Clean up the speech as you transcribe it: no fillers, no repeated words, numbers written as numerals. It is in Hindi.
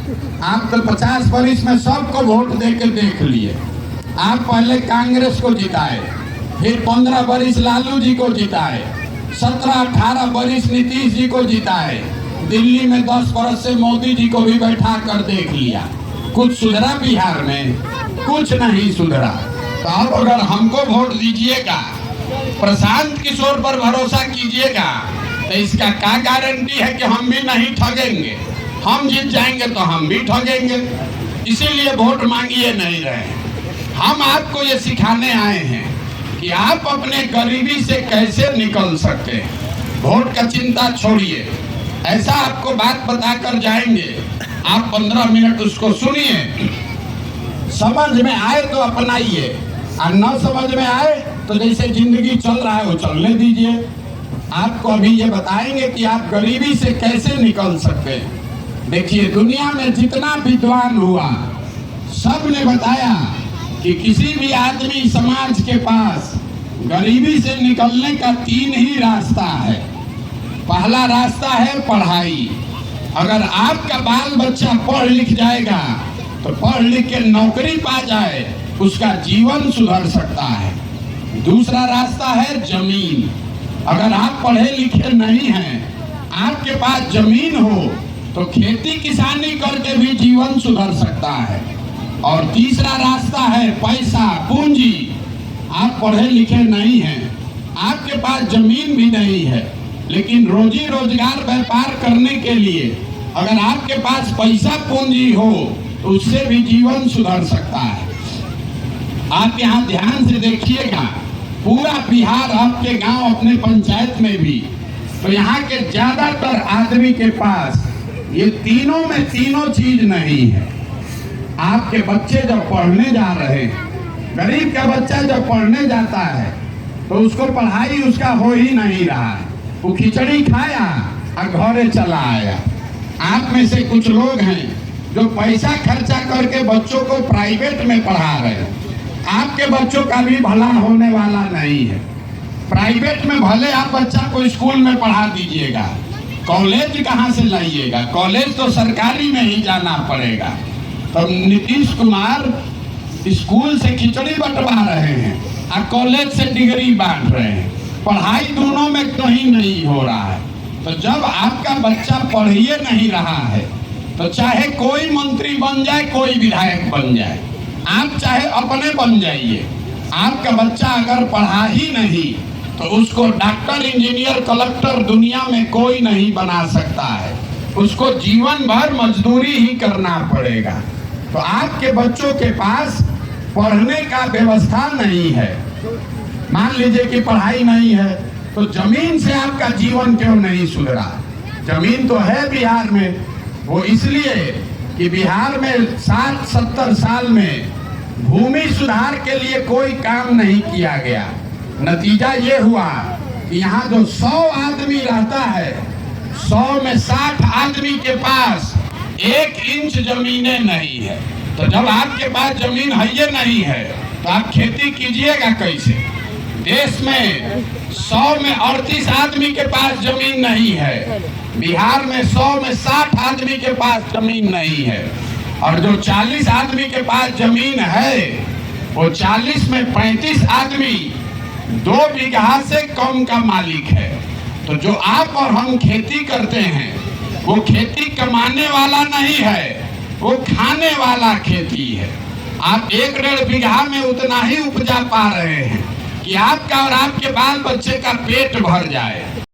आप तो 50 बरिस में सबको वोट देके देख लिए। आप पहले कांग्रेस को जिताए, फिर 15 बरिस लालू जी को जिताए, 17-18 बरिस नीतीश जी को जिताए, दिल्ली में 10 बरस से मोदी जी को भी बैठा कर देख लिया। कुछ सुधरा बिहार में? कुछ नहीं सुधरा। तो अब अगर हमको वोट दीजिएगा, प्रशांत किशोर पर भरोसा कीजिएगा, तो इसका क्या गारंटी है कि हम भी नहीं ठगेंगे? हम जीत जाएंगे तो हम भी ठगेंगे। इसीलिए वोट मांगिए नहीं रहे। हम आपको ये सिखाने आए हैं कि आप अपने गरीबी से कैसे निकल सकते हैं। वोट का चिंता छोड़िए, ऐसा आपको बात बताकर जाएंगे, आप 15 मिनट उसको सुनिए, समझ में आए तो अपनाइए, और न समझ में आए तो जैसे जिंदगी चल रहा है वो चलने दीजिए। आपको अभी ये बताएंगे कि आप गरीबी से कैसे निकल सकते हैं। देखिए, दुनिया में जितना विद्वान हुआ सब ने बताया कि किसी भी आदमी समाज के पास गरीबी से निकलने का 3 ही रास्ता है। पहला रास्ता है पढ़ाई। अगर आपका बाल बच्चा पढ़ लिख जाएगा तो पढ़ लिख के नौकरी पा जाए, उसका जीवन सुधर सकता है। दूसरा रास्ता है जमीन। अगर आप पढ़े लिखे नहीं हैं, आपके पास जमीन हो तो खेती किसानी करके भी जीवन सुधर सकता है। और तीसरा रास्ता है पैसा, पूंजी। आप पढ़े लिखे नहीं हैं, आपके पास जमीन भी नहीं है, लेकिन रोजी रोजगार व्यापार करने के लिए अगर आपके पास पैसा पूंजी हो तो उससे भी जीवन सुधर सकता है। आप यहाँ ध्यान से देखिएगा, पूरा बिहार, आपके गांव, अपने पंचायत में भी, तो यहाँ के ज्यादातर आदमी के पास ये तीनों में तीनों चीज नहीं है। आपके बच्चे जब पढ़ने जा रहे हैं, गरीब का बच्चा जब पढ़ने जाता है तो उसको पढ़ाई उसका हो ही नहीं रहा है। वो खिचड़ी खाया और घरे चला आया। आप में से कुछ लोग हैं जो पैसा खर्चा करके बच्चों को प्राइवेट में पढ़ा रहे हैं। आपके बच्चों का भी भला होने वाला नहीं है। प्राइवेट में भले आप बच्चा को स्कूल में पढ़ा दीजिएगा, कॉलेज कहाँ से लाइएगा? कॉलेज तो सरकारी में ही जाना पड़ेगा। तो नीतीश कुमार स्कूल से खिचड़ी बंटवा रहे हैं और कॉलेज से डिग्री बांट रहे हैं। पढ़ाई दोनों में कहीं नहीं हो रहा है। तो जब आपका बच्चा पढ़िए नहीं रहा है तो चाहे कोई मंत्री बन जाए, कोई विधायक बन जाए, आप चाहे अपने बन जाइए, आपका बच्चा अगर पढ़ा ही नहीं तो उसको डॉक्टर, इंजीनियर, कलेक्टर दुनिया में कोई नहीं बना सकता है। उसको जीवन भर मजदूरी ही करना पड़ेगा। तो आपके बच्चों के पास पढ़ने का व्यवस्था नहीं है। मान लीजिए कि पढ़ाई नहीं है तो जमीन से आपका जीवन क्यों नहीं सुधरा? जमीन तो है बिहार में, वो इसलिए कि बिहार में 60-70 साल में भूमि सुधार के लिए कोई काम नहीं किया गया। नतीजा ये हुआ कि यहाँ जो 100 आदमी रहता है, 100 में 60 आदमी के पास 1 इंच जमीनें नहीं है। तो जब आपके पास जमीन है ये नहीं है तो आप खेती कीजिएगा कैसे? देश में 100 में 38 आदमी के पास जमीन नहीं है, बिहार में 100 में 60 आदमी के पास जमीन नहीं है, और जो 40 आदमी के पास जमीन है वो 40 में 35 आदमी 2 बीघा से कम का मालिक है। तो जो आप और हम खेती करते हैं वो खेती कमाने वाला नहीं है, वो खाने वाला खेती है। आप 1-1.5 बीघा में उतना ही उपजा पा रहे हैं कि आपका और आपके बाल बच्चे का पेट भर जाए।